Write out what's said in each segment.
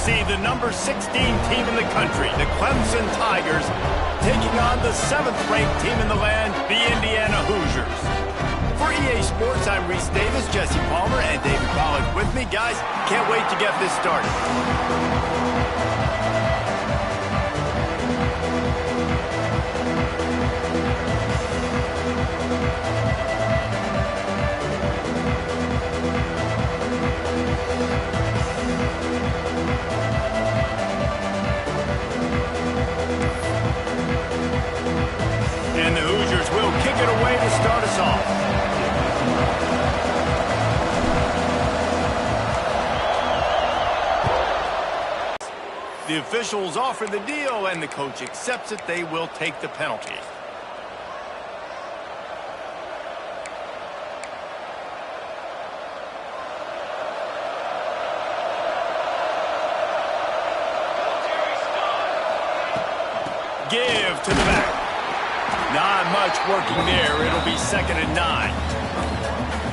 see the number 16 team in the country, the Clemson Tigers, taking on the 7th-ranked team in the land, the Indiana Hoosiers. For EA Sports, I'm Reese Davis, Jesse Palmer, and David Pollack with me. Guys, can't wait to get this started. And the Hoosiers will kick it away to start us off. The officials offer the deal, and the coach accepts it. They will take the penalty. Give to the back. Not much working there. It'll be 2nd and 9.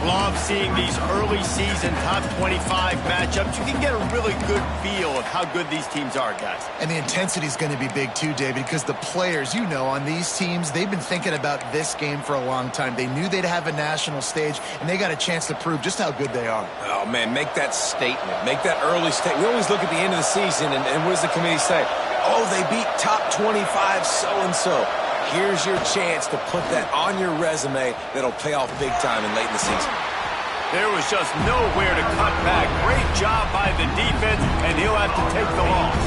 Love seeing these early season top 25 matchups. You can get a really good feel of how good these teams are, guys. And the intensity is going to be big too, David, because the players, you know, on these teams, they've been thinking about this game for a long time. They knew they'd have a national stage, and they got a chance to prove just how good they are. Oh, man, make that statement. Make that early statement. We always look at the end of the season, and what does the committee say? Oh, they beat top 25 so-and-so. Here's your chance to put that on your resume that'll pay off big time in late in the season. There was just nowhere to cut back. Great job by the defense, and he'll have to take the loss.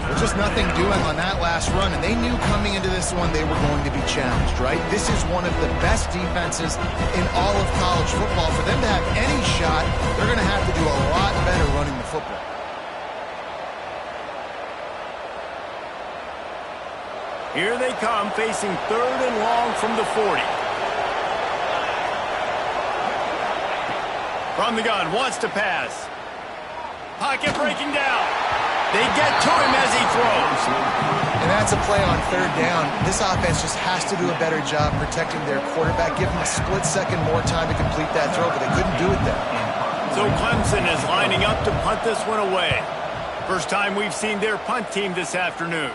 There's just nothing doing on that last run, and they knew coming into this one they were going to be challenged, right? This is one of the best defenses in all of college football. For them to have any shot, they're going to have to do a lot better running the football. Here they come, facing 3rd and long from the 40. From the gun, wants to pass. Pocket breaking down. They get to him as he throws. And that's a play on 3rd down. This offense just has to do a better job protecting their quarterback. Give them a split second more time to complete that throw, but they couldn't do it there. So Clemson is lining up to punt this one away. First time we've seen their punt team this afternoon.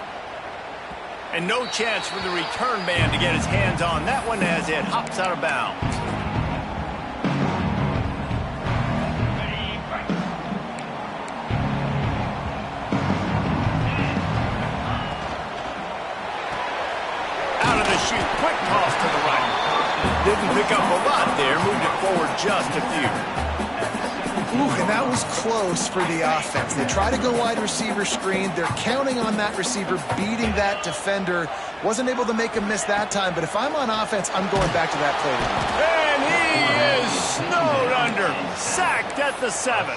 And no chance for the return man to get his hands on that one as it hops out of bounds. Out of the chute, quick toss to the right. Didn't pick up a lot there, moved it forward just a few. Ooh, and that was close for the offense. They try to go wide receiver screen. They're counting on that receiver beating that defender. Wasn't able to make a miss that time, but if I'm on offense, I'm going back to that play. And he is snowed under, sacked at the 7.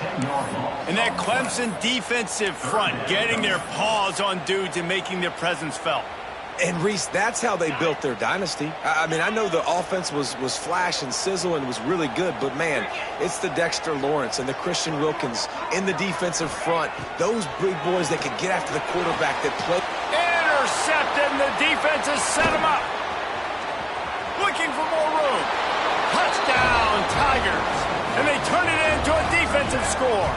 And that Clemson defensive front getting their paws on dudes and making their presence felt. And, Reese, that's how they built their dynasty. I mean, I know the offense was flash and sizzle and was really good, but, man, it's the Dexter Lawrence and the Christian Wilkins in the defensive front. Those big boys that could get after the quarterback that play. Intercepted, and the defense has set him up. Looking for more room. Touchdown, Tigers. And they turn it into a defensive score.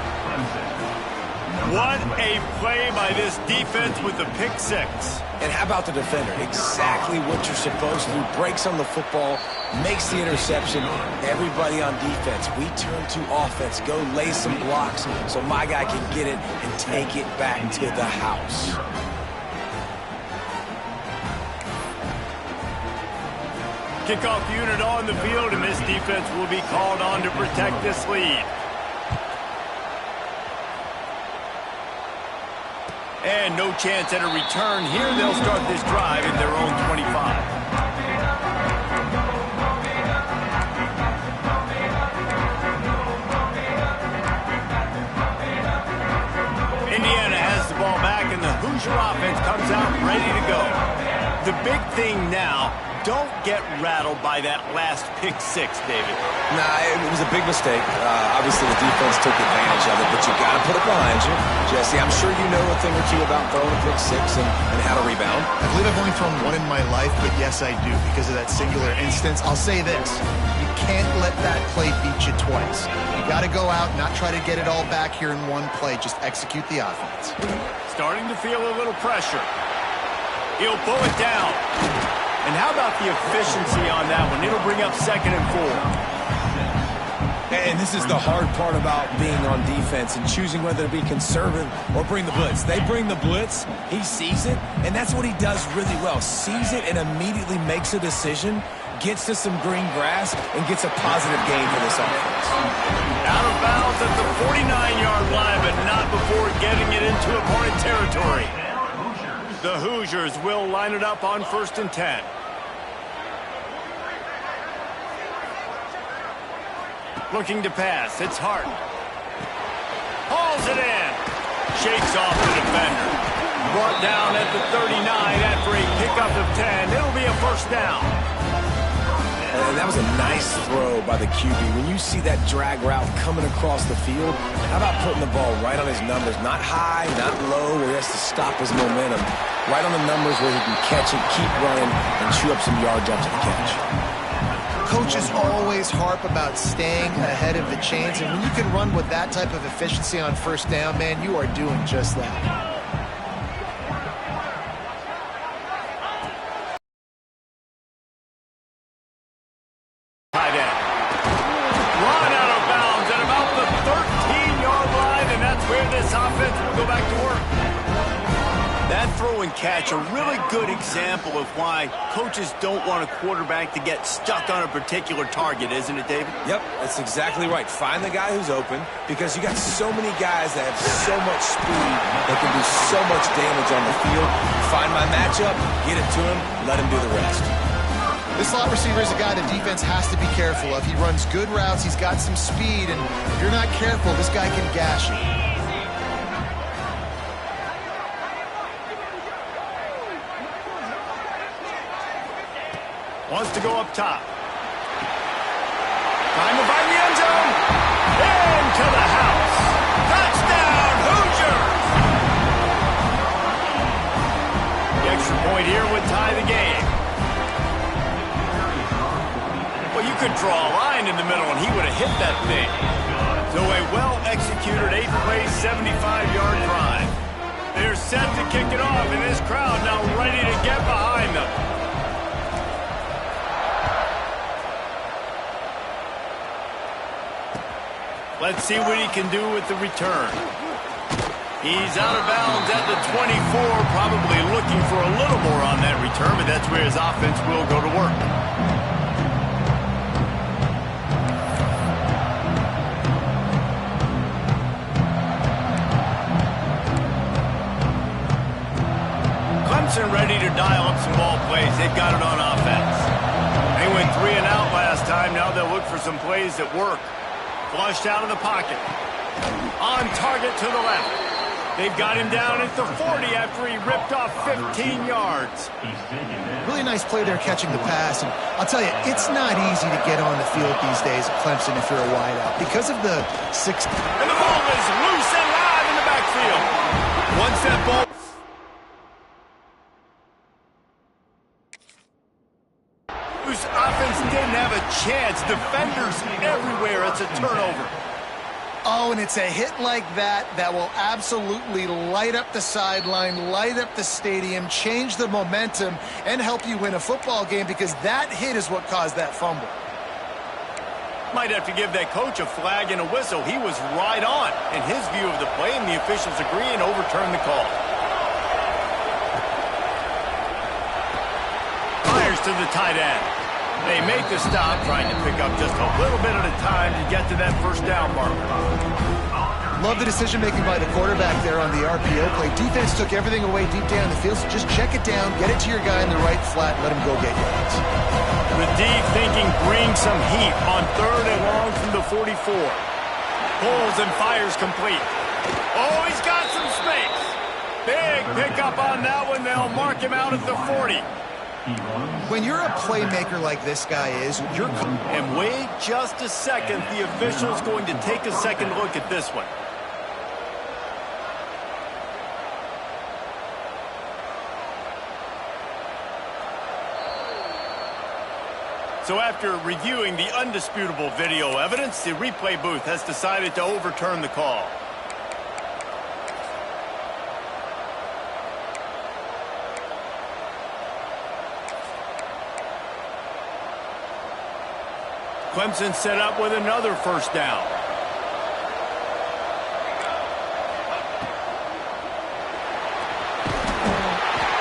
What a play by this defense with the pick 6. And how about the defender? Exactly what you're supposed to do. Breaks on the football, makes the interception. Everybody on defense, we turn to offense. Go lay some blocks so my guy can get it and take it back to the house. Kickoff unit on the field, and this defense will be called on to protect this lead. And no chance at a return here. They'll start this drive at their own 25. Indiana has the ball back, and the Hoosier offense comes out ready to go. The big thing now, don't get rattled by that last pick 6, David. Nah, it was a big mistake. Obviously, the defense took advantage of it, but you got to put it behind you. Jesse, I'm sure you know a thing or two about throwing a pick 6 and how to rebound. I believe I've only thrown one in my life, but yes, I do. Because of that singular instance, I'll say this. You can't let that play beat you twice. You got to go out, not try to get it all back here in one play. Just execute the offense. Starting to feel a little pressure. He'll pull it down. And how about the efficiency on that one? It'll bring up 2nd and 4. And this is the hard part about being on defense and choosing whether to be conservative or bring the blitz. They bring the blitz, he sees it, and that's what he does really well. Sees it and immediately makes a decision, gets to some green grass, and gets a positive gain for this offense. Out of bounds at the 49-yard line, but not before getting it into opponent territory. The Hoosiers will line it up on 1st and 10. Looking to pass. It's Hart. Hauls it in. Shakes off the defender. Brought down at the 39 after a pickup of 10. It'll be a 1st down. And that was a nice throw by the QB. When you see that drag route coming across the field, how about putting the ball right on his numbers? Not high, not low, where he has to stop his momentum. Right on the numbers where he can catch it, keep running, and chew up some yards after the catch. Coaches always harp about staying ahead of the chains, and when you can run with that type of efficiency on 1st down, man, you are doing just that. Tight end. Run out of bounds at about the 13-yard line, and that's where this offense will go back to work. That throw and catch, a really good example of why coaches don't want a quarterback to get stuck on a particular target, isn't it, David? Yep, that's exactly right. Find the guy who's open, because you got so many guys that have so much speed that can do so much damage on the field. Find my matchup, get it to him, let him do the rest. This slot receiver is a guy the defense has to be careful of. He runs good routes, he's got some speed, and if you're not careful, this guy can gash you. Wants to go up top. Trying to find the end zone. Into the house. Touchdown, Hoosiers! The extra point here would tie the game. Well, you could draw a line in the middle, and he would have hit that thing. So a well-executed 8-play, 75-yard drive. They're set to kick it off, and this crowd now ready to get behind them. Let's see what he can do with the return. He's out of bounds at the 24, probably looking for a little more on that return, but that's where his offense will go to work. Clemson ready to dial up some ball plays. They've got it on offense. They went 3 and out last time. Now they'll look for some plays that work. Flushed out of the pocket. On target to the left. They've got him down at the 40 after he ripped off 15 yards. Really nice play there catching the pass. And I'll tell you, it's not easy to get on the field these days at Clemson if you're a wideout because of the 6. And the ball is loose and live in the backfield. Once that ball... whose offense didn't have a chance. Defenders everywhere. It's a turnover. Oh, and it's a hit like that that will absolutely light up the sideline, light up the stadium, change the momentum, and help you win a football game because that hit is what caused that fumble. Might have to give that coach a flag and a whistle. He was right on in his view of the play, and the officials agree and overturn the call. Fires to the tight end. They make the stop, trying to pick up just a little bit at a time to get to that 1st down marker. Love the decision-making by the quarterback there on the RPO play. Defense took everything away deep down the field, so just check it down, get it to your guy in the right flat, let him go get yards. The D thinking brings some heat on 3rd and long from the 44. Pulls and fires complete. Oh, he's got some space. Big pickup on that one. They'll mark him out at the 40. When you're a playmaker like this guy is, you're... And wait just a second. The official's going to take a second look at this one. So after reviewing the undisputable video evidence, the replay booth has decided to overturn the call. Clemson set up with another first down.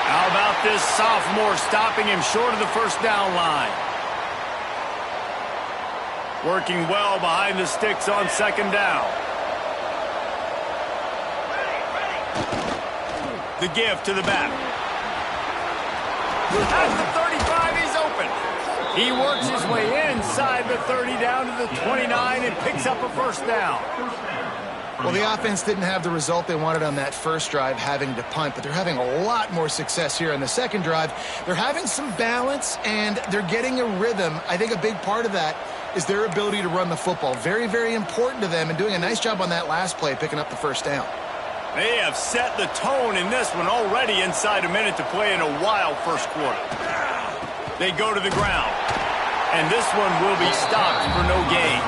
How about this sophomore stopping him short of the first down line? Working well behind the sticks on second down. The give to the back. At the 35, he's open. He works his way inside the 30 down to the 29 and picks up a first down. Well, the offense didn't have the result they wanted on that first drive, having to punt, but they're having a lot more success here on the second drive. They're having some balance, and they're getting a rhythm. I think a big part of that is their ability to run the football. Very, very important to them, and doing a nice job on that last play, picking up the first down. They have set the tone in this one already inside a minute to play in a wild first quarter. They go to the ground, and this one will be stopped for no gain.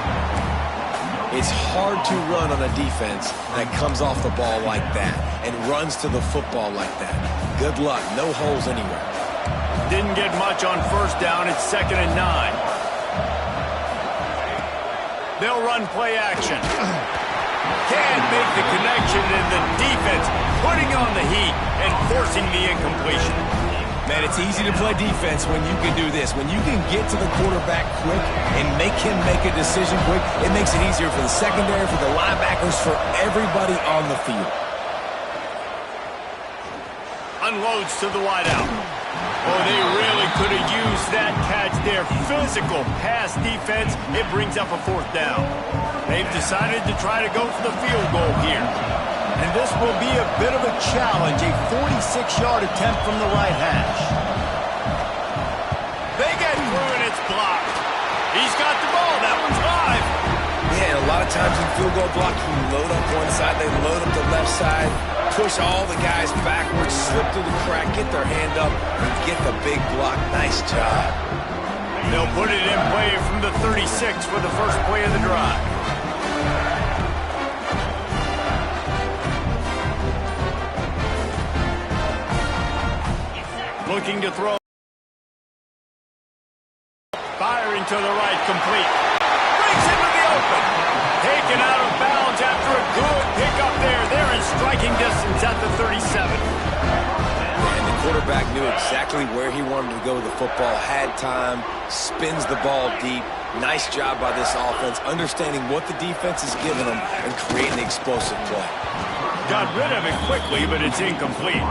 It's hard to run on a defense that comes off the ball like that and runs to the football like that. Good luck. No holes anywhere. Didn't get much on first down. It's 2nd and 9. They'll run play action. Can't make the connection, and the defense putting on the heat and forcing the incompletion. Man, it's easy to play defense when you can do this. When you can get to the quarterback quick and make him make a decision quick, it makes it easier for the secondary, for the linebackers, for everybody on the field. Unloads to the wideout. Oh, they really could have used that catch there. Physical pass defense. It brings up a 4th down. They've decided to try to go for the field goal here. And this will be a bit of a challenge, a 46-yard attempt from the right hash. They get through and it's blocked. He's got the ball. That one's live. Yeah, and a lot of times in field goal block, you load up one side, they load up the left side, push all the guys backwards, slip through the crack, get their hand up, and get the big block. Nice job. They'll put it in play from the 36 for the first play of the drive. Looking to throw. Firing to the right, complete. Brings into the open. Taken out of bounds after a good pickup there. They're in striking distance at the 37. And the quarterback knew exactly where he wanted to go with the football, had time, spins the ball deep. Nice job by this offense, understanding what the defense is giving them and creating the explosive play. Got rid of it quickly, but it's incomplete.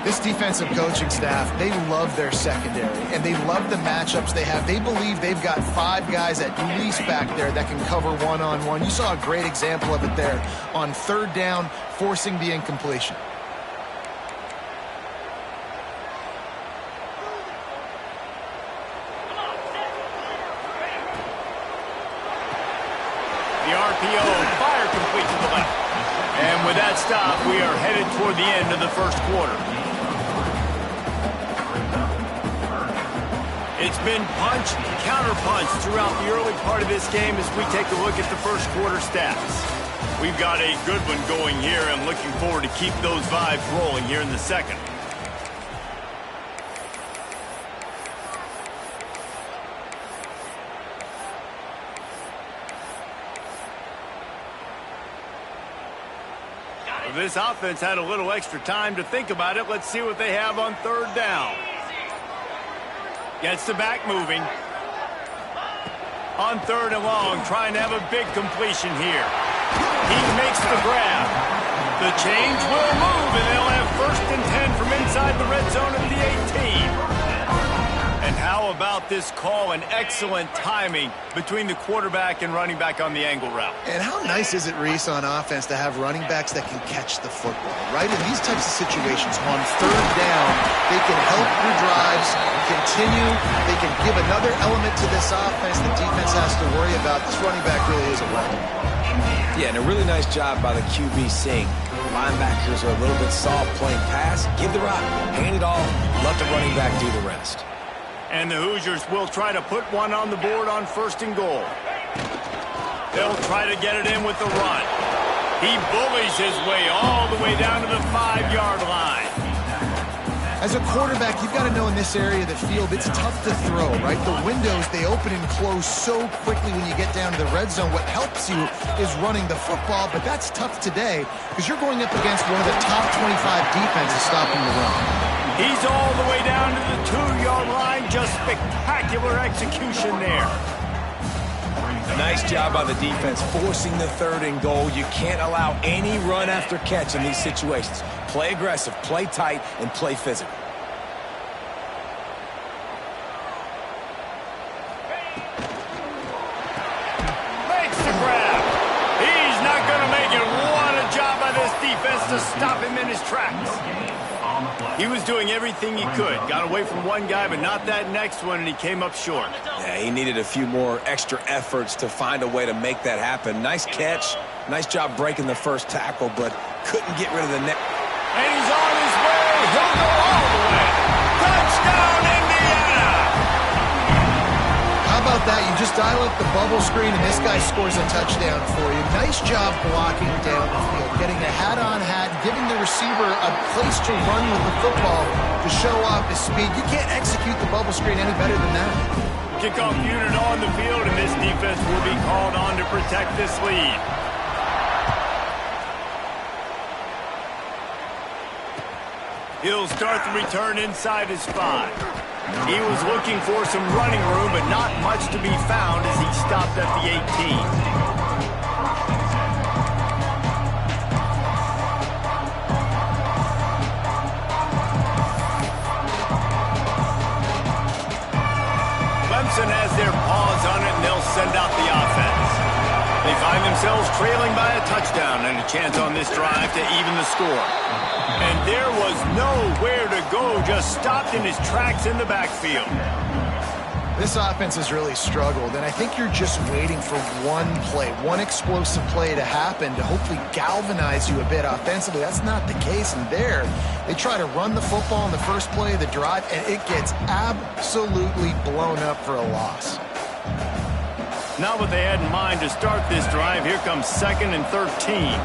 This defensive coaching staff, they love their secondary, and they love the matchups they have. They believe they've got 5 guys at least back there that can cover one-on-one. You saw a great example of it there on 3rd down, forcing the incompletion. The RPO, fire complete to the left. And with that stop, we are headed toward the end of the first quarter. It's been punch, counter-punch throughout the early part of this game as we take a look at the first quarter stats. We've got a good one going here and looking forward to keep those vibes rolling here in the second. This offense had a little extra time to think about it. Let's see what they have on 3rd down. Gets the back moving. On 3rd and long, trying to have a big completion here. He makes the grab. The change will move, and they'll have 1st and 10 from inside the red zone at the 18. And how about this call and excellent timing between the quarterback and running back on the angle route. And how nice is it, Reese, on offense to have running backs that can catch the football, right? In these types of situations, on 3rd down, they can help your drives continue. They can give another element to this offense the defense has to worry about. This running back really is a weapon. Yeah, and a really nice job by the QB seeing linebackers are a little bit soft playing pass. Give the rock, hand it off, let the running back do the rest. And the Hoosiers will try to put one on the board on 1st and goal. They'll try to get it in with the run. He bullies his way all the way down to the 5-yard line. As a quarterback, you've got to know in this area of the field, it's tough to throw, right? The windows, they open and close so quickly when you get down to the red zone. What helps you is running the football, but that's tough today because you're going up against one of the top 25 defenses stopping the run. He's all the way down to the 2-yard line. Just spectacular execution there. Nice job by the defense forcing the 3rd and goal. You can't allow any run after catch in these situations. Play aggressive, play tight, and play physical. Makes the grab. He's not going to make it. What a job by this defense to stop him in his tracks. He was doing everything he could. Got away from one guy, but not that next one, and he came up short. Yeah, he needed a few more extra efforts to find a way to make that happen. Nice catch. Nice job breaking the first tackle, but couldn't get rid of the net. And he's on his way. He'll go all the way. Touchdown, Indiana! How about that? You just dial up the bubble screen, and this guy scores a touchdown for you. Nice job blocking down the field, getting a hat-on-hat, giving the receiver a place to run with the football to show off his speed. You can't execute the bubble screen any better than that. Kickoff unit on the field, and this defense will be called on to protect this lead. He'll start the return inside his 5. He was looking for some running room, but not much to be found as he stopped at the 18. Clemson has their paws on it, and they'll send out the offense. They find themselves trailing by a touchdown and a chance on this drive to even the score. And there was nowhere to go, just stopped in his tracks in the backfield. This offense has really struggled, and I think you're just waiting for one play, one explosive play to happen to hopefully galvanize you a bit offensively. That's not the case, and there, they try to run the football in the first play of the drive, and it gets absolutely blown up for a loss. Not what they had in mind to start this drive. Here comes 2nd and 13.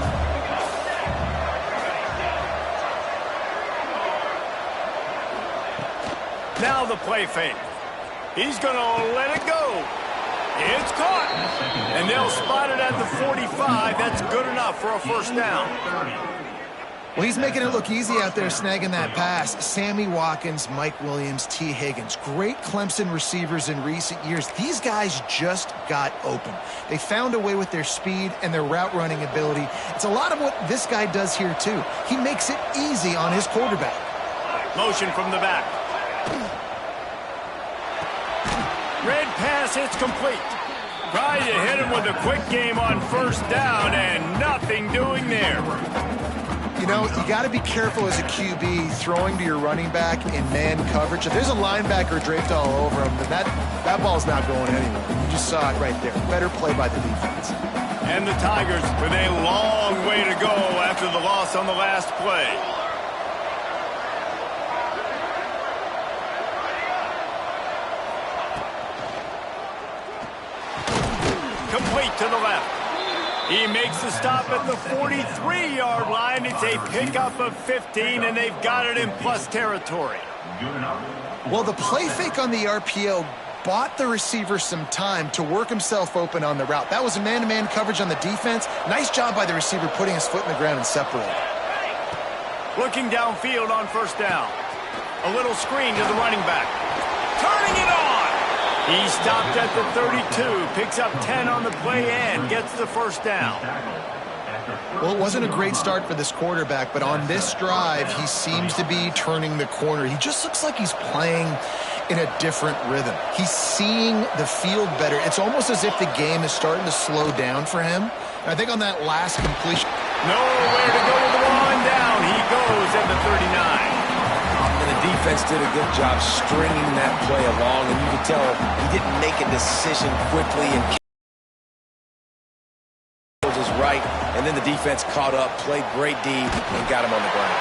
Now the play fake. He's going to let it go. It's caught. And they'll spot it at the 45. That's good enough for a 1st down. Well, he's making it look easy out there snagging that pass. Sammy Watkins, Mike Williams, T. Higgins. Great Clemson receivers in recent years. These guys just got open. They found a way with their speed and their route running ability. It's a lot of what this guy does here, too. He makes it easy on his quarterback. Motion from the back. Red pass, it's complete. Try to hit him with a quick game on 1st down, and nothing doing there. You know, you got to be careful as a QB throwing to your running back in man coverage. If there's a linebacker draped all over him, then that ball's not going anywhere. You just saw it right there. Better play by the defense. And the Tigers with a long way to go after the loss on the last play. Complete to the left. He makes the stop at the 43-yard line. It's a pickup of 15, and they've got it in plus territory. Well, the play fake on the RPO bought the receiver some time to work himself open on the route. That was a man-to-man coverage on the defense. Nice job by the receiver putting his foot in the ground and separating. Looking downfield on 1st down. A little screen to the running back. Turning it on. He stopped at the 32, picks up 10 on the play and gets the 1st down. Well, it wasn't a great start for this quarterback, but on this drive, he seems to be turning the corner. He just looks like he's playing in a different rhythm. He's seeing the field better. It's almost as if the game is starting to slow down for him. I think on that last completion... Nowhere to go with the ball and down. He goes at the 39. Defense did a good job stringing that play along, and you could tell he didn't make a decision quickly and was right, and then the defense caught up, played great D, and got him on the ground.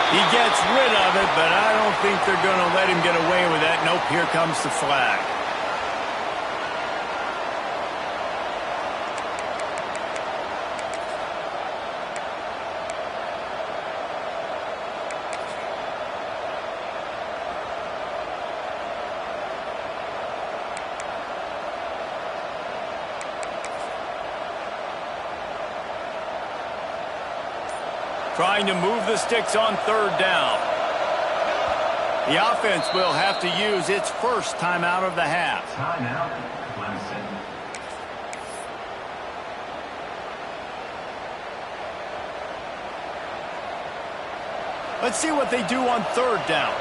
He gets rid of it, but I don't think they're going to let him get away with that. Nope, here comes the flag. Trying to move the sticks on third down. The offense will have to use its first timeout of the half. Timeout, Clemson. Let's see what they do on third down.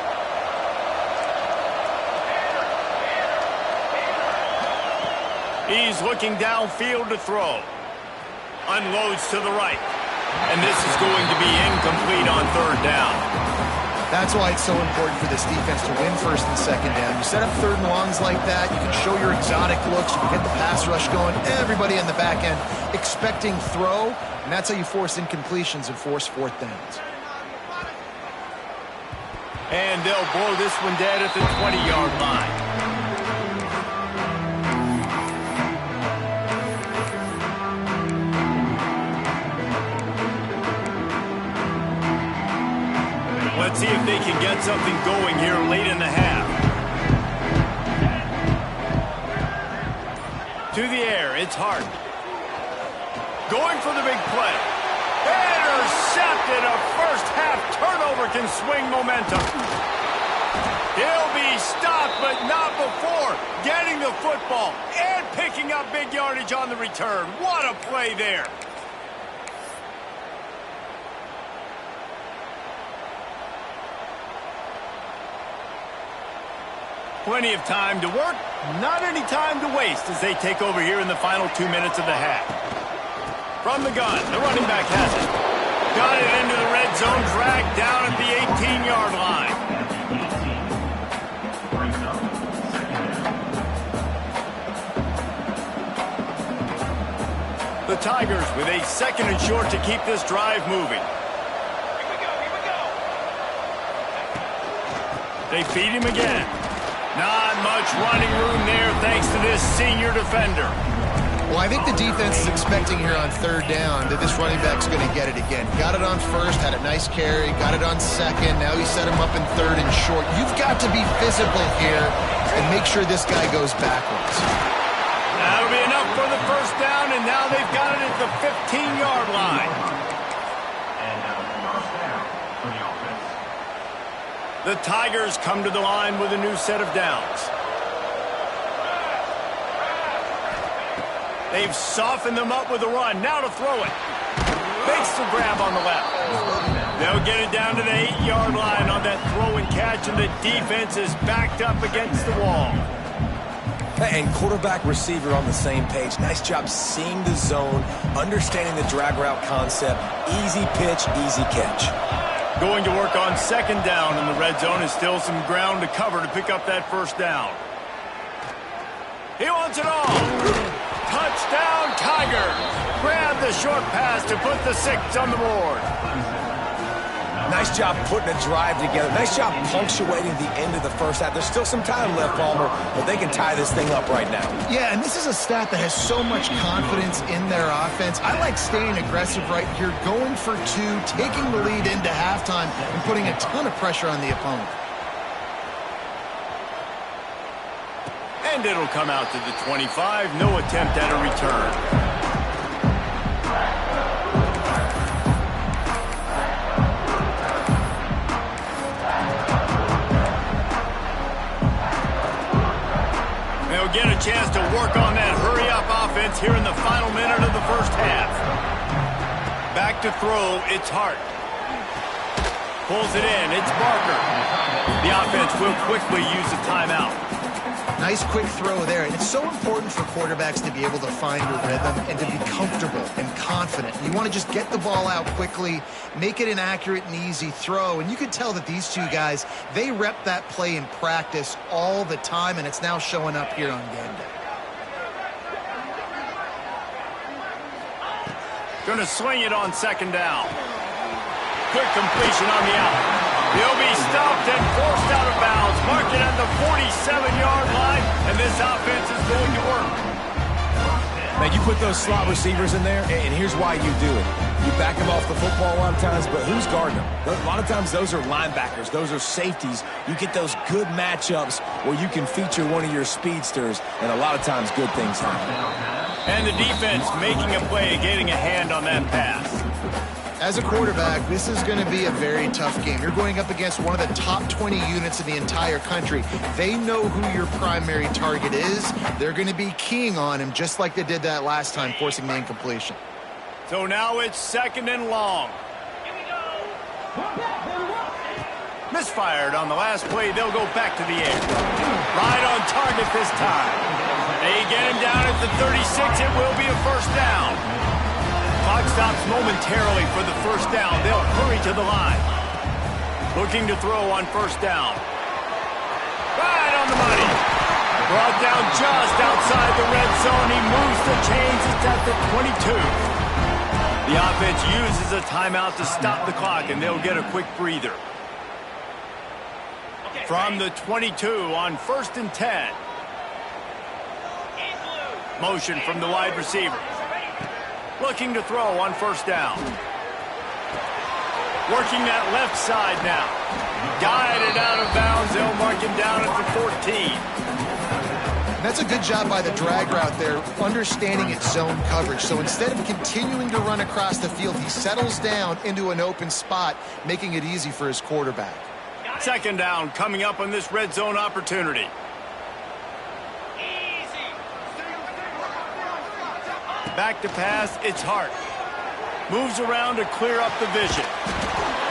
He's looking downfield to throw. Unloads to the right. And this is going to be incomplete on third down. That's why it's so important for this defense to win first and second down. You set up third and longs like that, you can show your exotic looks, you can get the pass rush going, everybody on the back end expecting throw, and that's how you force incompletions and force fourth downs. And they'll blow this one dead at the 20-yard line. Let's see if they can get something going here late in the half. To the air, it's Hart. Going for the big play. Intercepted. A first half turnover can swing momentum. He'll be stopped, but not before getting the football and picking up big yardage on the return. What a play there. Plenty of time to work, not any time to waste as they take over here in the final 2 minutes of the half. From the gun, the running back has it. Got it into the red zone, dragged down at the 18-yard line. The Tigers with a second and short to keep this drive moving. They feed him again. Not much running room there thanks to this senior defender. Well, I think the defense is expecting here on third down that this running back's going to get it again. Got it on first, had a nice carry, got it on second. Now he set him up in third and short. You've got to be physical here and make sure this guy goes backwards. That'll be enough for the first down, and now they've got it at the 15-yard line. And now first down for the offense. The Tigers come to the line with a new set of downs. They've softened them up with a run. Now to throw it. Makes the grab on the left. They'll get it down to the 8-yard line on that throw and catch, and the defense is backed up against the wall. And quarterback receiver on the same page. Nice job seeing the zone, understanding the drag route concept. Easy pitch, easy catch. Going to work on second down in the red zone is still some ground to cover to pick up that first down. He wants it all. Touchdown, Tigers. Grab the short pass to put the 6 on the board. Nice job putting a drive together. Nice job punctuating the end of the first half. There's still some time left, Palmer, but they can tie this thing up right now. Yeah, and this is a stat that has so much confidence in their offense. I like staying aggressive right here, going for 2, taking the lead into halftime, and putting a ton of pressure on the opponent. And it'll come out to the 25. No attempt at a return. They'll get a chance to work on that hurry-up offense here in the final minute of the first half. Back to throw, it's Hart. Pulls it in, it's Barker. The offense will quickly use a timeout. Nice quick throw there. And it's so important for quarterbacks to be able to find a rhythm and to be comfortable and confident. You want to just get the ball out quickly, make it an accurate and easy throw. And you can tell that these two guys, they rep that play in practice all the time, and it's now showing up here on game day. Going to swing it on second down. Quick completion on the out. He'll be stopped and forced out of bounds, marking at the 47-yard line, and this offense is going to work. Man, you put those slot receivers in there, and here's why you do it. You back them off the football a lot of times, but who's guarding them? A lot of times those are linebackers. Those are safeties. You get those good matchups where you can feature one of your speedsters, and a lot of times good things happen. And the defense making a play, getting a hand on that pass. As a quarterback, this is going to be a very tough game. You're going up against one of the top 20 units in the entire country. They know who your primary target is. They're going to be keying on him just like they did that last time, forcing the incompletion. So now it's 2nd and long. Misfired on the last play. They'll go back to the air. Right on target this time. They get him down at the 36. It will be a first down. Clock stops momentarily for the first down. They'll hurry to the line. Looking to throw on first down. Right on the money. Brought down just outside the red zone. He moves the chains. It's at the 22. The offense uses a timeout to stop the clock, and they'll get a quick breather. From the 22 on 1st and 10. Motion from the wide receiver. Looking to throw on first down. Working that left side now. Guided out of bounds. They'll mark him down at the 14. That's a good job by the drag route there, understanding its zone coverage. So instead of continuing to run across the field, he settles down into an open spot, making it easy for his quarterback. 2nd down coming up on this red zone opportunity. Back to pass, it's Hart. Moves around to clear up the vision.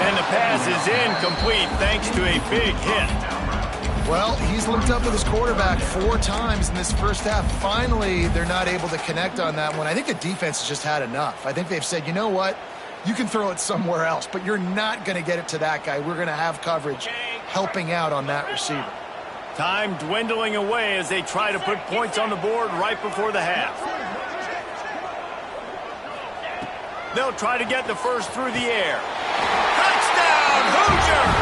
And the pass is incomplete thanks to a big hit. Well, he's linked up with his quarterback 4 times in this first half. Finally, they're not able to connect on that one. I think the defense has just had enough. I think they've said, you know what? You can throw it somewhere else, but you're not going to get it to that guy. We're going to have coverage helping out on that receiver. Time dwindling away as they try to put points on the board right before the half. They'll try to get the first through the air. Touchdown, Hoosiers!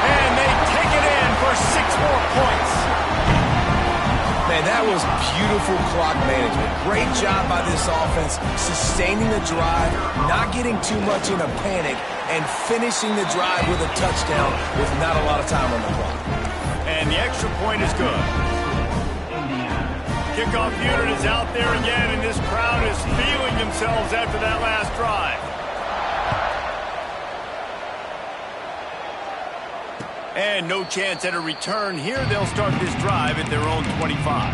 And they take it in for 6 more points. Man, that was beautiful clock management. Great job by this offense, sustaining the drive, not getting too much in a panic, and finishing the drive with a touchdown with not a lot of time on the clock. And the extra point is good. Kickoff unit is out there again, and this crowd is feeling themselves after that last drive. And no chance at a return here. They'll start this drive at their own 25.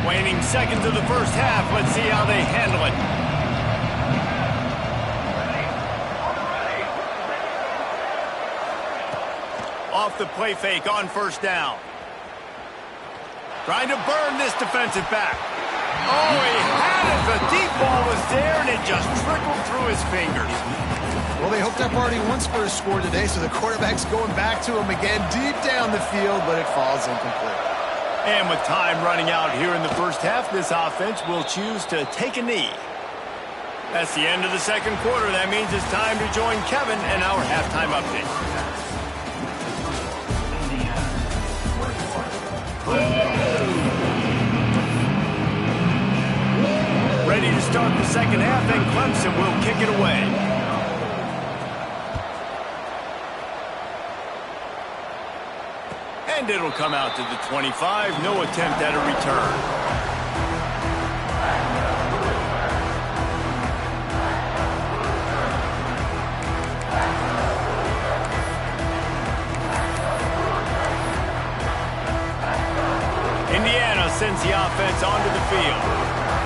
Waning seconds of the first half. Let's see how they handle it. Off the play fake on first down. Trying to burn this defensive back. Oh, he had it. The deep ball was there, and it just trickled through his fingers. Well, they hooked up already once for a score today, so the quarterback's going back to him again deep down the field, but it falls incomplete. And with time running out here in the first half, this offense will choose to take a knee. That's the end of the second quarter. That means it's time to join Kevin and our halftime update. Ready to start the second half, and Clemson will kick it away. And it'll come out to the 25. No attempt at a return. Indiana sends the offense onto the field.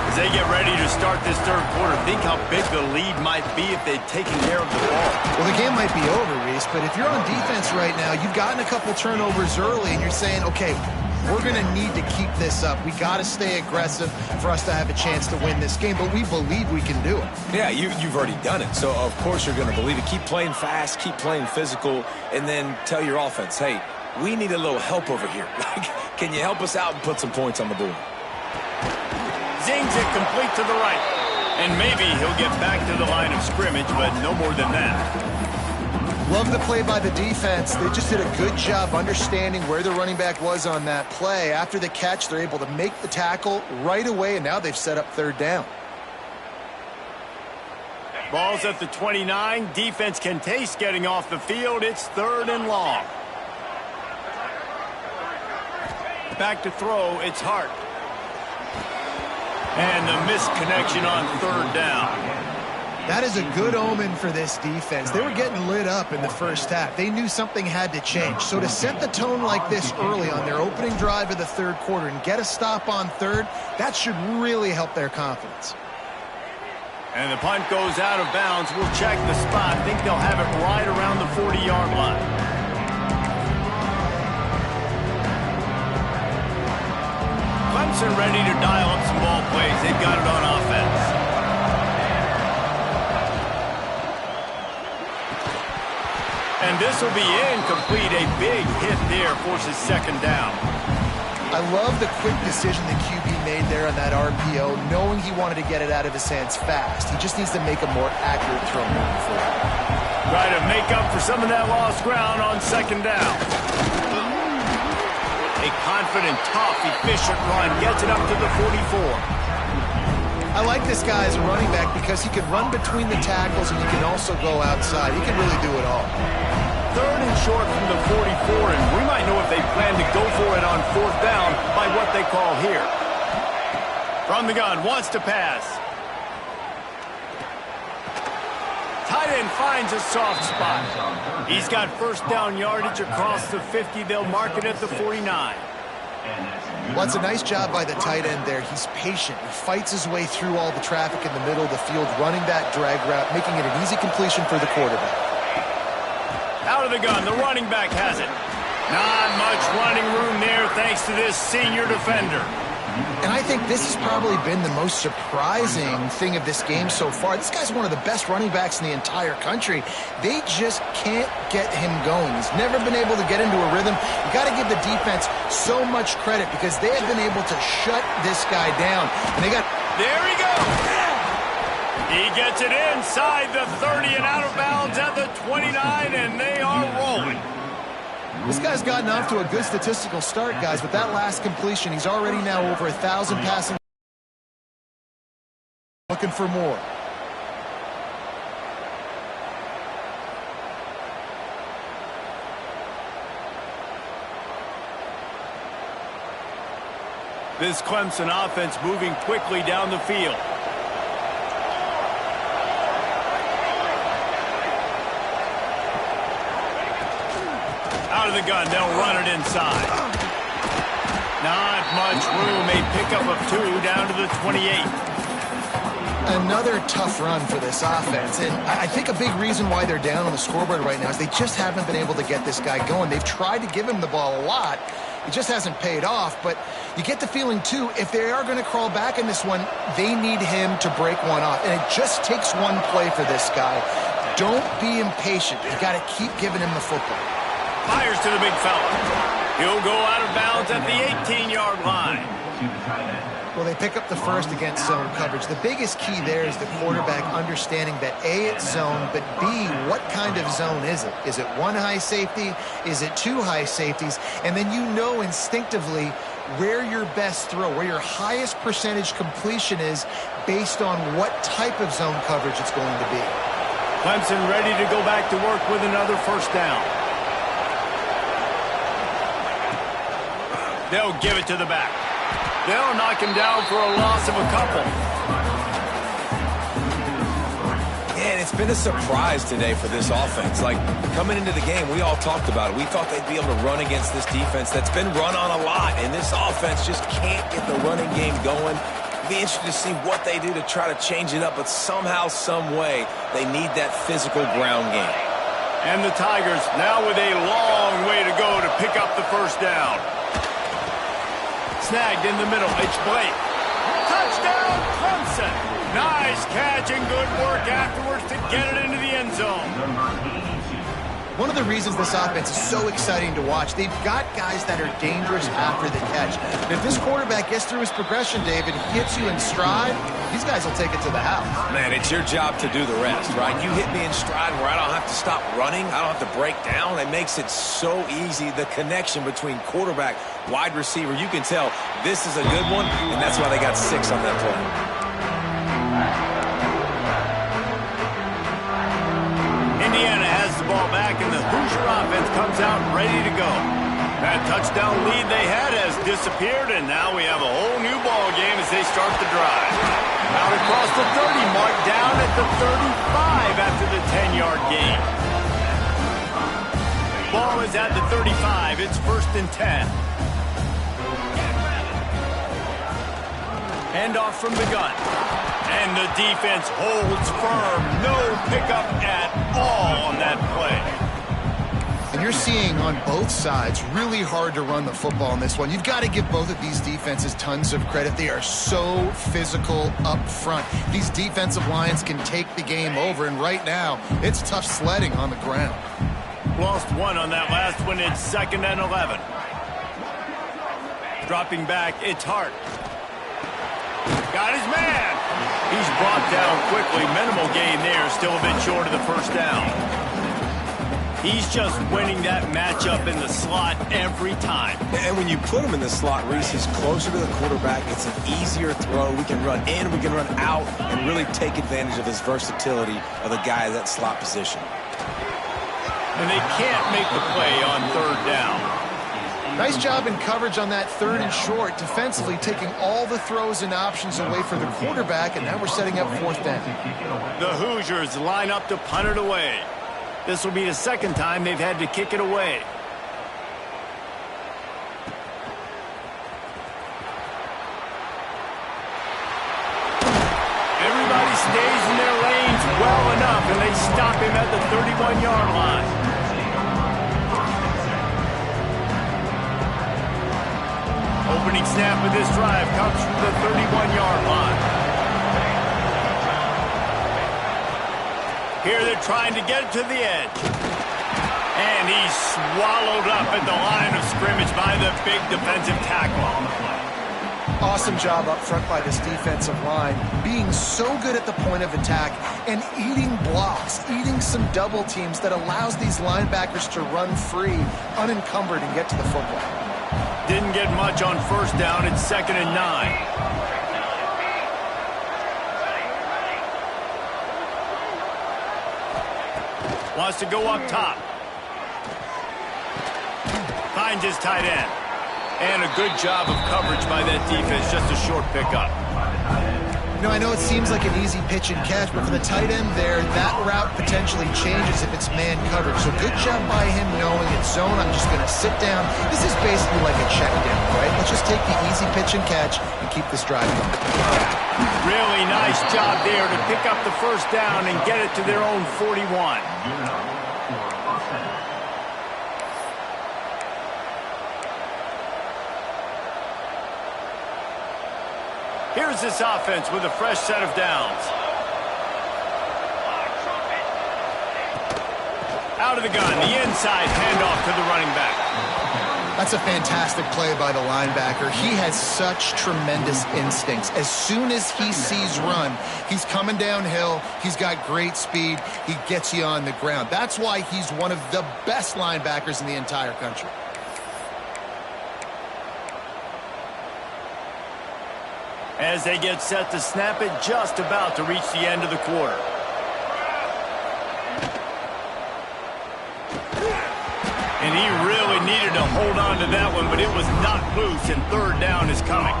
As they get ready to start this third quarter, think how big the lead might be if they'd taken care of the ball. Well, the game might be over, Reese, but if you're on defense right now, you've gotten a couple turnovers early, and you're saying, okay, we're going to need to keep this up. We got to stay aggressive for us to have a chance to win this game, but we believe we can do it. Yeah, you've already done it, so of course you're going to believe it. Keep playing fast, keep playing physical, and then tell your offense, hey, we need a little help over here. Can you help us out and put some points on the board? Zings it complete to the right. And maybe he'll get back to the line of scrimmage, but no more than that. Love the play by the defense. They just did a good job understanding where the running back was on that play. After the catch, they're able to make the tackle right away, and now they've set up third down. Ball's at the 29. Defense can taste getting off the field. It's 3rd and long. Back to throw. It's Hart. And the missed connection on 3rd down. That is a good omen for this defense. They were getting lit up in the first half. They knew something had to change. So to set the tone like this early on their opening drive of the third quarter and get a stop on 3rd, that should really help their confidence. And the punt goes out of bounds. We'll check the spot. I think they'll have it right around the 40-yard line. Clemson ready to dial up some ball plays. They've got it on offense. And this will be incomplete. A big hit there forces 2nd down. I love the quick decision the QB made there on that RPO, knowing he wanted to get it out of his hands fast. He just needs to make a more accurate throw moving forward. Try to make up for some of that lost ground on 2nd down. A confident, tough, efficient run gets it up to the 44. I like this guy as a running back because he can run between the tackles and he can also go outside. He can really do it all. 3rd and short from the 44, and we might know if they plan to go for it on 4th down by what they call here. From the gun, wants to pass. Tight end finds a soft spot. He's got 1st down yardage across the 50. They'll mark it at the 49. Well, it's a nice job by the tight end there. He's patient. He fights his way through all the traffic in the middle of the field, running that drag route, making it an easy completion for the quarterback. Out of the gun, the running back has it. Not much running room there thanks to this senior defender. And I think this has probably been the most surprising thing of this game so far. This guy's one of the best running backs in the entire country. They just can't get him going. He's never been able to get into a rhythm. You got to give the defense so much credit because they have been able to shut this guy down. And they got... There he goes. He gets it inside the 30 and out of bounds at the 29, and they are rolling. This guy's gotten off to a good statistical start, guys. With that last completion, he's already now over 1,000 passing. Looking for more. This Clemson offense moving quickly down the field. Out of the gun, they'll run it inside. Not much room, a pickup of 2 down to the 28. Another tough run for this offense, and I think a big reason why they're down on the scoreboard right now is they just haven't been able to get this guy going. They've tried to give him the ball a lot. It just hasn't paid off, but you get the feeling, too, if they are going to crawl back in this one, they need him to break one off, and it just takes one play for this guy. Don't be impatient. You got to keep giving him the football. Fires to the big fella. He'll go out of bounds at the 18-yard line. Well, they pick up the first against zone coverage. The biggest key there is the quarterback understanding that A, it's zone, but B, what kind of zone is it? Is it one high safety? Is it 2 high safeties? And then you know instinctively where your best throw, where your highest percentage completion is based on what type of zone coverage it's going to be. Clemson ready to go back to work with another 1st down. They'll give it to the back. They'll knock him down for a loss of a couple. Yeah, and it's been a surprise today for this offense. Like, coming into the game, we all talked about it. We thought they'd be able to run against this defense that's been run on a lot, and this offense just can't get the running game going. It'll be interesting to see what they do to try to change it up, but somehow, some way, they need that physical ground game. And the Tigers now with a long way to go to pick up the 1st down. Snagged in the middle, it's Blake. Touchdown, Clemson. Nice catch and good work afterwards to get it into the end zone. One of the reasons this offense is so exciting to watch, they've got guys that are dangerous after the catch. And if this quarterback gets through his progression, David, hits you in stride, these guys will take it to the house. Man, it's your job to do the rest, right? You hit me in stride where I don't have to stop running. I don't have to break down. It makes it so easy. The connection between quarterback, wide receiver, you can tell this is a good one, and that's why they got 6 on that play. Indiana has the ball back, and the Hoosier offense comes out ready to go. That touchdown lead they had has disappeared, and now we have a whole new ball game as they start the drive. Out across the 30 mark, down at the 35 after the 10-yard gain. Ball is at the 35. It's 1st and 10. Handoff from the gun. And the defense holds firm. No pickup at all on that play. And you're seeing on both sides, really hard to run the football in this one. You've got to give both of these defenses tons of credit. They are so physical up front. These defensive lines can take the game over, and right now, it's tough sledding on the ground. Lost 1 on that last one. It's 2nd and 11. Dropping back, it's Hart. Got his man. He's brought down quickly. Minimal gain there. Still a bit short of the 1st down. He's just winning that matchup in the slot every time. And when you put him in the slot, Reese, he's closer to the quarterback. It's an easier throw. We can run in, we can run out, and really take advantage of his versatility of the guy at that slot position. And they can't make the play on 3rd down. Nice job in coverage on that 3rd and short, defensively taking all the throws and options away for the quarterback, and now we're setting up 4th down. The Hoosiers line up to punt it away. This will be the 2nd time they've had to kick it away. Everybody stays in their lanes well enough, and they stop him at the 31-yard line. Opening snap of this drive comes from the 31-yard line. Here they're trying to get it to the edge. And he's swallowed up at the line of scrimmage by the big defensive tackle. Awesome job up front by this defensive line, being so good at the point of attack and eating blocks, eating some double teams that allows these linebackers to run free, unencumbered, and get to the football. Didn't get much on 1st down. It's 2nd and 9. Wants to go up top. Finds his tight end. And a good job of coverage by that defense. Just a short pickup. You know, I know it seems like an easy pitch and catch, but for the tight end there, that route potentially changes if it's man coverage. So good job by him knowing it's zone. I'm just going to sit down. This is basically like a check down, right? Let's just take the easy pitch and catch and keep this drive going. Really nice job there to pick up the 1st down and get it to their own 41. Here's this offense with a fresh set of downs. Out of the gun, the inside handoff to the running back. That's a fantastic play by the linebacker. He has such tremendous instincts. As soon as he sees run, he's coming downhill. He's got great speed. He gets you on the ground. That's why he's one of the best linebackers in the entire country. As they get set to snap it, just about to reach the end of the quarter. And he really needed to hold on to that one, but it was not loose, and 3rd down is coming.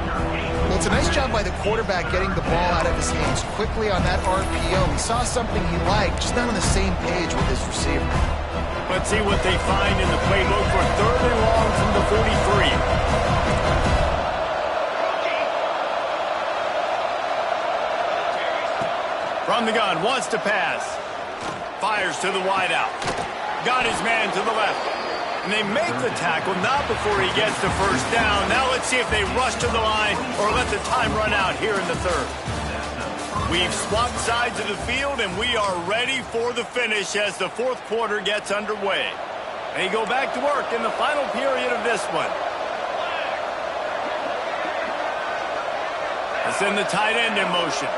Well, it's a nice job by the quarterback getting the ball out of his hands quickly on that RPO. He saw something he liked, just not on the same page with his receiver. Let's see what they find in the playbook for 3rd and long from the 43. From the gun, wants to pass. Fires to the wideout. Got his man to the left. And they make the tackle, not before he gets the 1st down. Now let's see if they rush to the line or let the time run out here in the 3rd. We've swapped sides of the field, and we are ready for the finish as the fourth quarter gets underway. They go back to work in the final period of this one. They send the tight end in motion.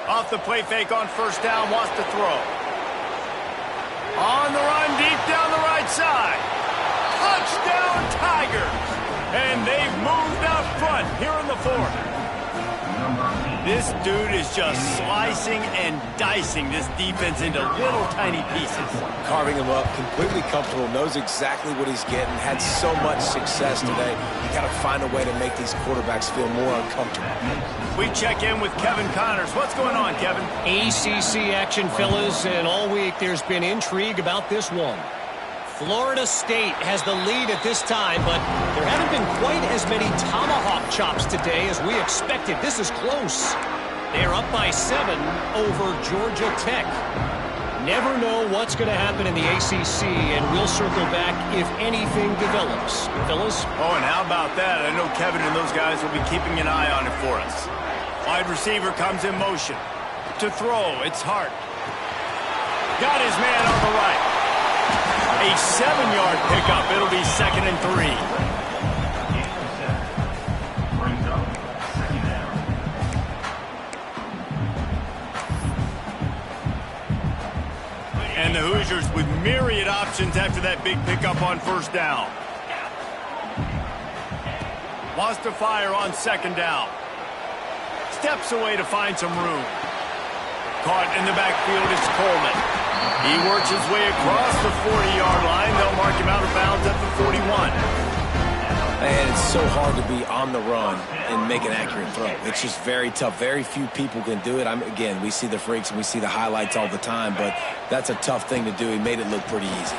Off the play fake on first down, wants to throw. On the run, deep down the right side. Touchdown, Tigers! And they've moved out front here in the fourth. This dude is just slicing and dicing this defense into little tiny pieces. Carving him up, completely comfortable, knows exactly what he's getting, had so much success today. You got to find a way to make these quarterbacks feel more uncomfortable. We check in with Kevin Connors. What's going on, Kevin? ACC action, fellas, and all week there's been intrigue about this one. Florida State has the lead at this time, but there haven't been quite as many tomahawk chops today as we expected. This is close. They're up by 7 over Georgia Tech. Never know what's going to happen in the ACC, and we'll circle back if anything develops. Fellas? Oh, and how about that? I know Kevin and those guys will be keeping an eye on it for us. Wide receiver comes in motion. To throw, it's Hart. Got his man on the right. A 7-yard pickup. It'll be 2nd and 3. Brings up second down. And the Hoosiers with myriad options after that big pickup on first down. Wants to fire on 2nd down. Steps away to find some room. Caught in the backfield is Coleman. He works his way across the 40-yard line. They'll mark him out of bounds at the 41. And it's so hard to be on the run and make an accurate throw. It's just very tough. Very few people can do it. Again, we see the freaks and we see the highlights all the time, but that's a tough thing to do. He made it look pretty easy.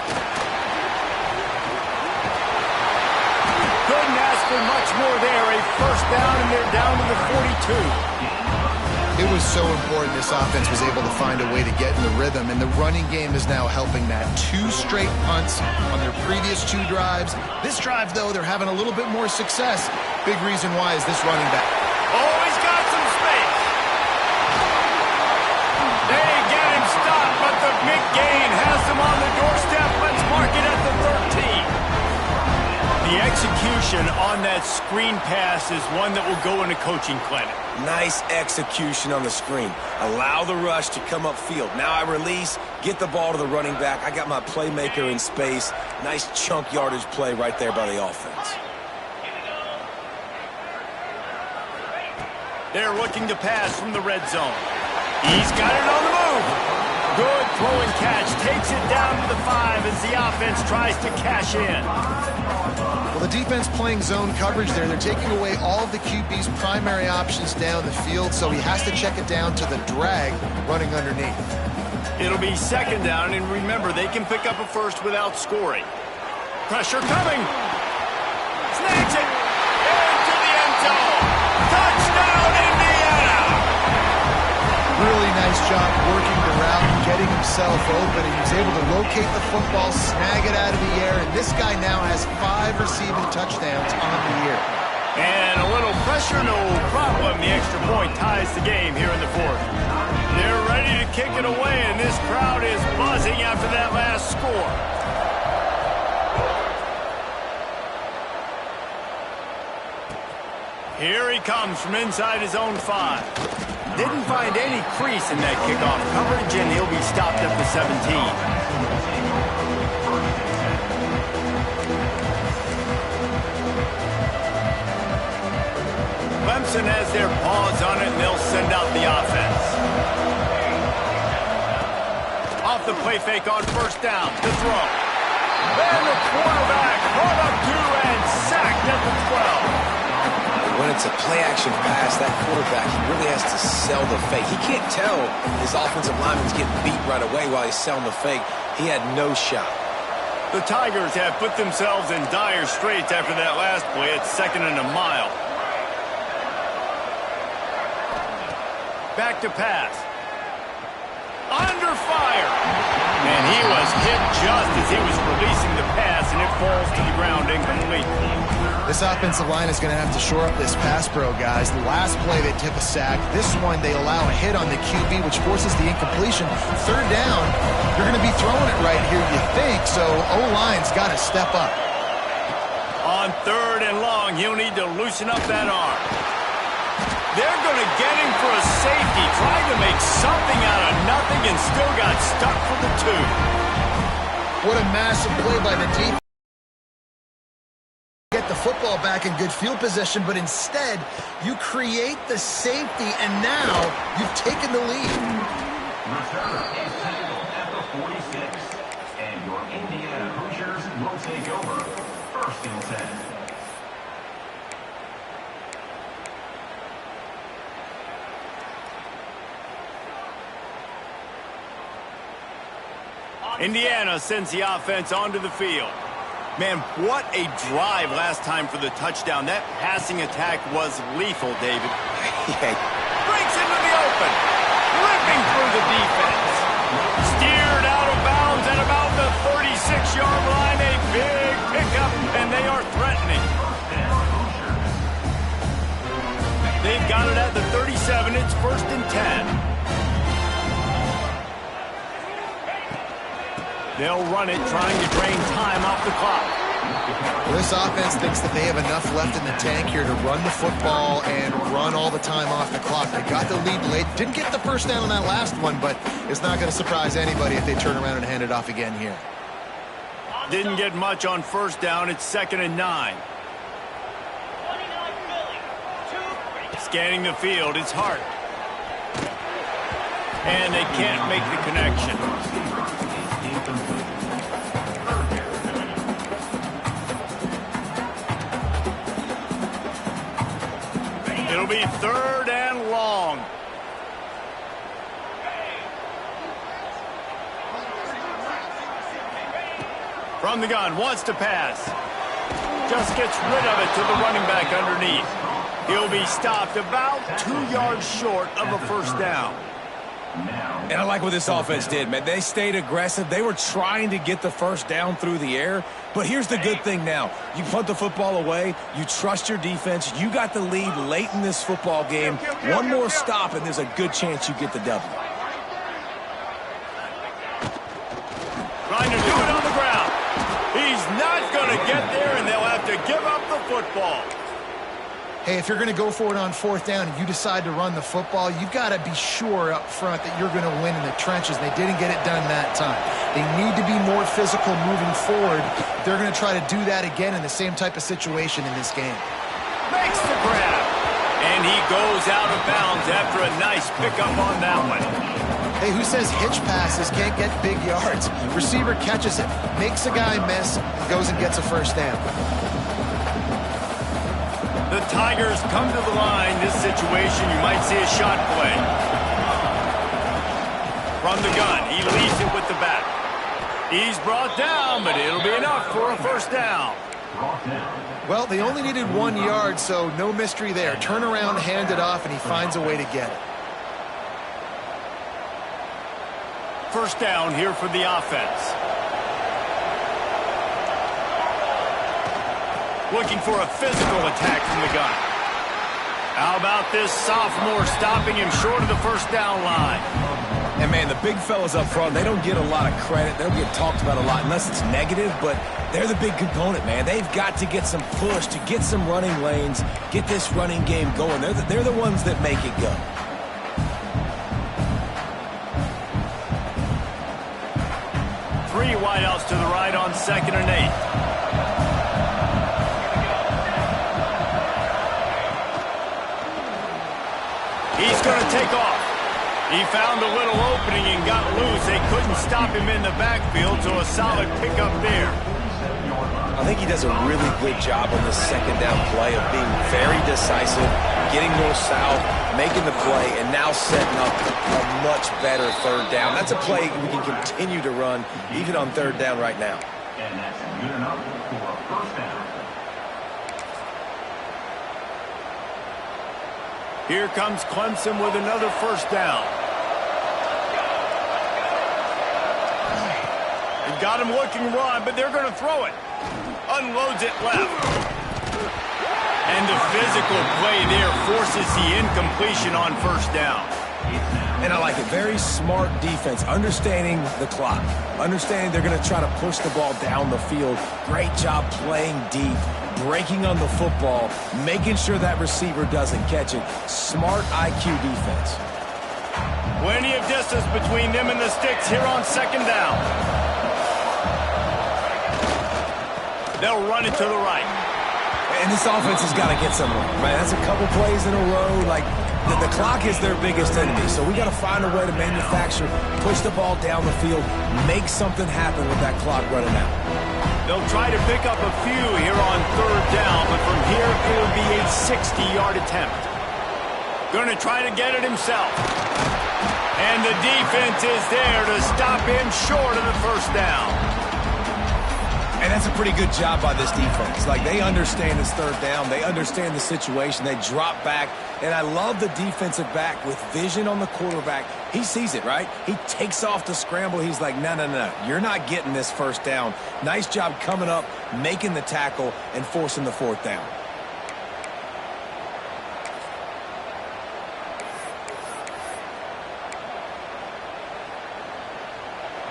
Couldn't ask for much more there. A first down, and they're down to the 42. It was so important this offense was able to find a way to get in the rhythm, and the running game is now helping that. 2 straight punts on their previous 2 drives. This drive, though, they're having a little bit more success. Big reason why is this running back. Oh, he's got some space. They get him stopped, but the big gain has him on the doorstep. Let's mark it at the 13. The execution on that screen pass is one that will go in a coaching clinic. Nice execution on the screen. Allow the rush to come upfield. Now I release, get the ball to the running back. I got my playmaker in space. Nice chunk yardage play right there by the offense. They're looking to pass from the red zone. He's got it on the move. Good throw and catch. Takes it down to the 5 as the offense tries to cash in. Well, the defense playing zone coverage there. They're taking away all of the QB's primary options down the field, so he has to check it down to the drag running underneath. It'll be 2nd down, and remember, they can pick up a first without scoring. Pressure coming. Snags it. Into the end zone. Touchdown, Indiana! Really nice job working the route and getting himself open. He was able to locate the football, snag it out of the air, and this guy now has 5 receiving touchdowns on the year. And a little pressure, no problem. The extra point ties the game here in the fourth. They're ready to kick it away, and this crowd is buzzing after that last score. Here he comes from inside his own 5. Didn't find any crease in that kickoff coverage, and he'll be stopped at the 17. Clemson has their paws on it, and they'll send out the offense. Off the play fake on first down. The throw. And the quarterback brought up 2 and sacked at the 12. When it's a play-action pass, that quarterback, he really has to sell the fake. He can't tell his offensive lineman's getting beat right away while he's selling the fake. He had no shot. The Tigers have put themselves in dire straits after that last play. It's 2nd and a mile. Back to pass. Under fire. And he was hit just as he was releasing the pass, and it falls to the ground incomplete. This offensive line is going to have to shore up this pass pro, guys. The last play they took a sack. This one they allow a hit on the QB, which forces the incompletion. Third down, you're going to be throwing it right here, you think, so O-line's got to step up. On 3rd and long, he'll need to loosen up that arm. They're going to get him for a safety, trying to make something out of nothing and still got stuck for the 2. What a massive play by the defense. Get the football back in good field position, but instead you create the safety, and now you've taken the lead. Return is tackled at the 46, and your Indiana Hoosiers will take over 1st and 10. Indiana sends the offense onto the field. Man, what a drive last time for the touchdown. That passing attack was lethal, David. Breaks into the open. Ripping through the defense. Steered out of bounds at about the 36-yard line. A big pickup, and they are threatening. They've got it at the 37. It's 1st and 10. They'll run it, trying to drain time off the clock. Well, this offense thinks that they have enough left in the tank here to run the football and run all the time off the clock. They got the lead late. Didn't get the first down on that last one, but it's not going to surprise anybody if they turn around and hand it off again here. Didn't get much on 1st down. It's 2nd and 9. Scanning the field, it's Hart. And they can't make the connection. It'll be 3rd and long. From the gun, wants to pass. Just gets rid of it to the running back underneath. He'll be stopped about 2 yards short of a 1st down. And I like what this offense did, man. They stayed aggressive. They were trying to get the 1st down through the air. But here's the good thing now. You punt the football away. You trust your defense. You got the lead late in this football game. One more stop, and there's a good chance you get the W. Trying to do it on the ground. He's not going to get there, and they'll have to give up the football. Hey, if you're going to go for it on 4th down and you decide to run the football, you've got to be sure up front that you're going to win in the trenches. They didn't get it done that time. They need to be more physical moving forward. They're going to try to do that again in the same type of situation in this game. Makes the grab. And he goes out of bounds after a nice pickup on that one. Hey, who says hitch passes can't get big yards? Receiver catches it, makes a guy miss, and goes and gets a 1st down. The Tigers come to the line. This situation, you might see a shot play. From the gun, he leads it with the back. He's brought down, but it'll be enough for a 1st down. Well, they only needed 1 yard, so no mystery there. Turn around, hand it off, and he finds a way to get it. 1st down here for the offense. Looking for a physical attack from the gun. How about this sophomore stopping him short of the 1st down line? And, man, the big fellas up front, they don't get a lot of credit. They don't get talked about a lot unless it's negative, but they're the big component, man. They've got to get some push, to get some running lanes, get this running game going. They're the ones that make it go. Three wideouts to the right on 2nd and 8. He's going to take off. He found a little opening and got loose. They couldn't stop him in the backfield, so a solid pickup there. I think he does a really good job on this 2nd down play of being very decisive, getting north-south, making the play, and now setting up a much better 3rd down. That's a play we can continue to run even on 3rd down right now. And that's good enough for a 1st down. Here comes Clemson with another 1st down. They've got him looking run, but they're going to throw it. Unloads it left. And the physical play there forces the incompletion on first down. And I like it. Very smart defense, understanding the clock, understanding they're going to try to push the ball down the field. Great job playing deep, breaking on the football, making sure that receiver doesn't catch it. Smart IQ defense. Plenty of distance between them and the sticks here on second down. They'll run it to the right. And this offense has got to get somewhere, right? That's a couple plays in a row. Like, the clock is their biggest enemy, so we got to find a way to manufacture, push the ball down the field, make something happen with that clock running out. They'll try to pick up a few here on third down, but from here it'll be a 60-yard attempt. Going to try to get it himself. And the defense is there to stop him short of the first down. And that's a pretty good job by this defense. Like, they understand it's third down. They understand the situation. They drop back. And I love the defensive back with vision on the quarterback. He sees it, right? He takes off the scramble. He's like, no, no, no. You're not getting this first down. Nice job coming up, making the tackle, and forcing the fourth down.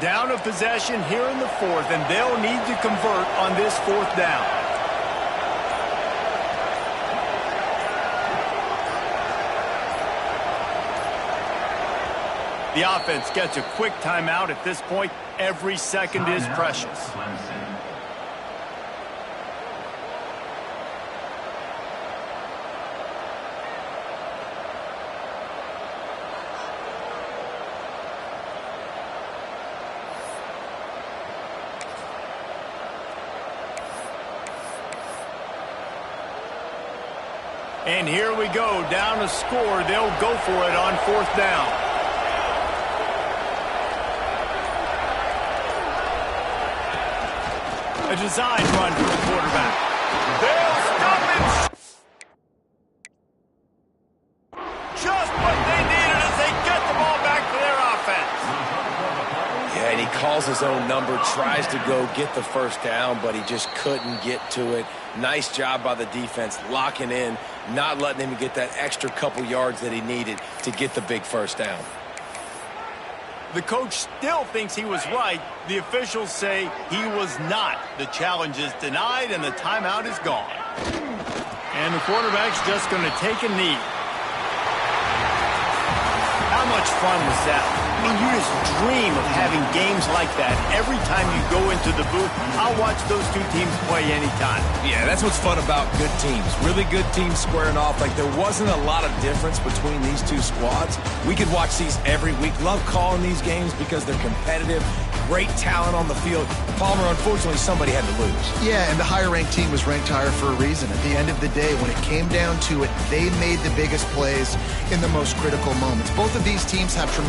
Down of possession here in the fourth, and they'll need to convert on this fourth down. The offense gets a quick timeout at this point. Every second is precious. Clemson. And here we go, down to score. They'll go for it on fourth down. A design run for the quarterback. They'll stop him. Just what they needed as they get the ball back to their offense. Yeah, and he calls his own number, tries to go get the first down, but he just couldn't get to it. Nice job by the defense, locking in, not letting him get that extra couple yards that he needed to get the big first down. The coach still thinks he was right. The officials say he was not. The challenge is denied, and the timeout is gone. And the quarterback's just going to take a knee. How much fun was that? I mean, you just dream of having games like that every time you go into the booth. I'll watch those two teams play anytime. Yeah, that's what's fun about good teams. Really good teams squaring off. Like, there wasn't a lot of difference between these two squads. We could watch these every week. Love calling these games because they're competitive. Great talent on the field. Palmer, unfortunately, somebody had to lose. Yeah, and the higher-ranked team was ranked higher for a reason. At the end of the day, when it came down to it, they made the biggest plays in the most critical moments. Both of these teams have tremendous